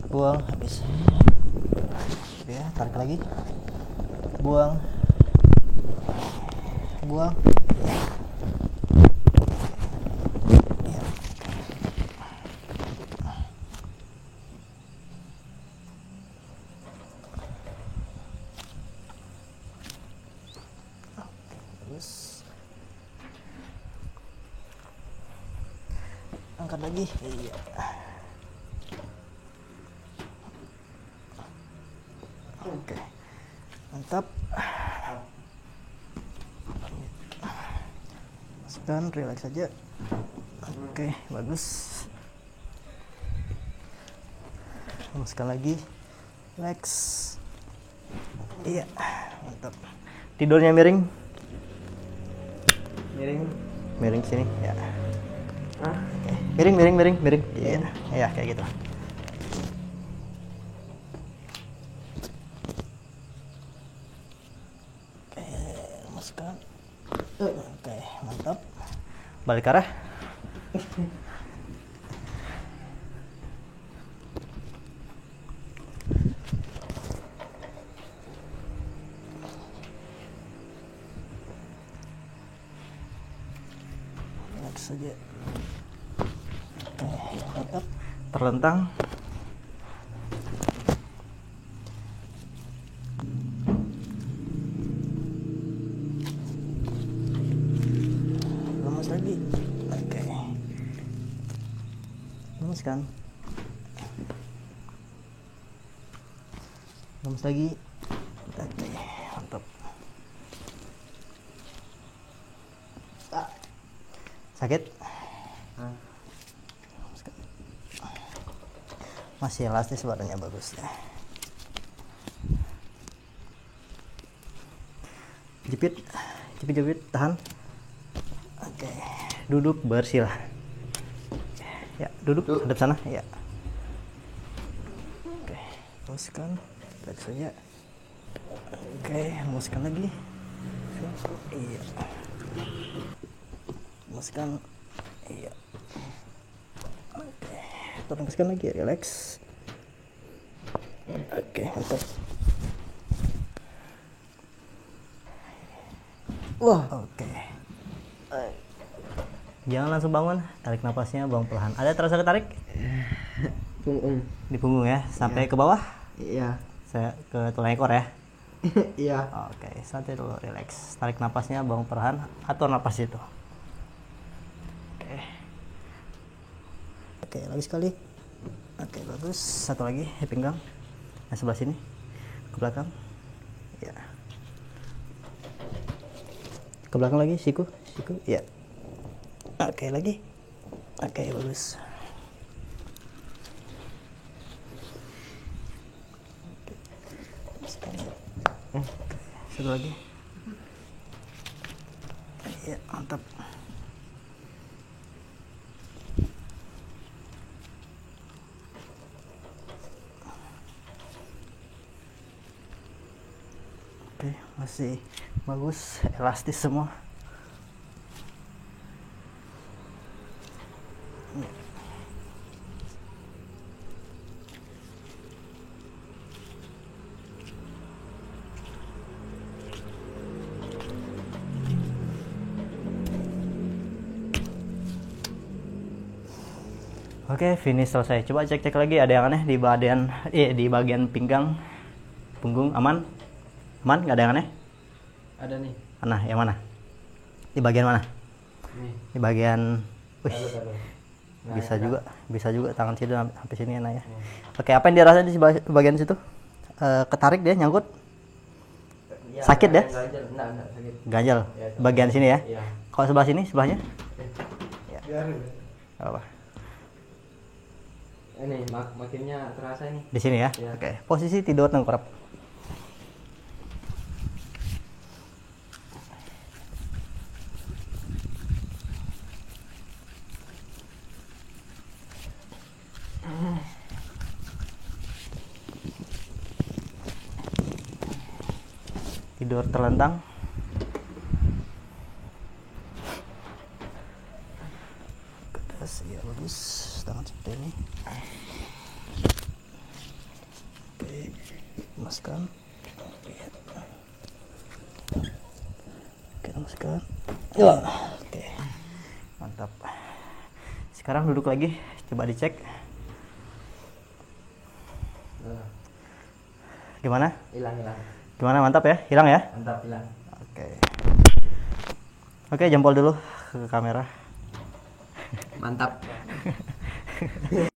buang, habis. Ya, tarik lagi, buang, buang. Ya. Terus angkat lagi. Iya. Oke, mantap. Masukkan, relax saja. Oke, bagus. Masukkan lagi, relax. Iya, mantap. Tidurnya miring, miring sini ya. Oke. Miring. Iya, ya kayak gitu. Oke, masukkan. Oke, mantap. Balik arah. Relax saja. Oke, mantap. Terlentang. Lemas lagi. Oke. Lemaskan. Lemas lagi. Oke, mantap. Sakit? Masih elastis badannya, bagus ya. Jepit, tahan. Oke, duduk bersila. Ya, duduk hadap sana ya. Oke, lemaskan, relax saja. Oke, lemaskan lagi. Iya. Lemaskan. Iya. Oke, lemaskan lagi, relax. Oke, mantap. Wah, oke. Jangan langsung bangun, tarik napasnya, buang perlahan. Ada terasa ketarik? Punggung. Di punggung ya, sampai ke bawah? Iya. Saya ke tulang ekor ya. Iya. Oke, santai dulu, relax. Tarik napasnya, buang perlahan, atur napas itu. Oke, lagi sekali. Oke, bagus. Satu lagi, pinggang. Nah, sebelah sini. Ke belakang. Ya. Ke belakang lagi, siku. Ya. Oke, lagi. Oke, bagus. Satu lagi. Ya, mantap. Oke, masih bagus, elastis semua. Oke, finish selesai. Coba cek lagi, ada yang aneh di bagian pinggang, punggung. Aman? Nggak ada yang aneh? Ada nih. Mana? Yang mana? Di bagian mana? Nih. Di bagian. Taruh. Nah, bisa juga tangan situ sampai sini enak ya. Oke, apa yang dia rasain di bagian situ? Ketarik dia, nyangkut? Ya, Sakit ya? Enggak sakit. Ganjal. Ya, Bagian sini ya? Iya. Kalau sebelah sini, sebelahnya? Ya. Biar. Apa? Ini makinnya terasa ini. Di sini ya? Ya. Oke, posisi tidur tengkurap. Tidur terlentang. Ke atas, ya bagus. Tangan seperti ini. lemaskan. Oke, lemaskan. Ya, oke, mantap. Sekarang duduk lagi, coba dicek. Gimana? Hilang. Gimana, mantap ya? Hilang ya? Mantap, hilang. Oke, jempol dulu ke kamera. Mantap.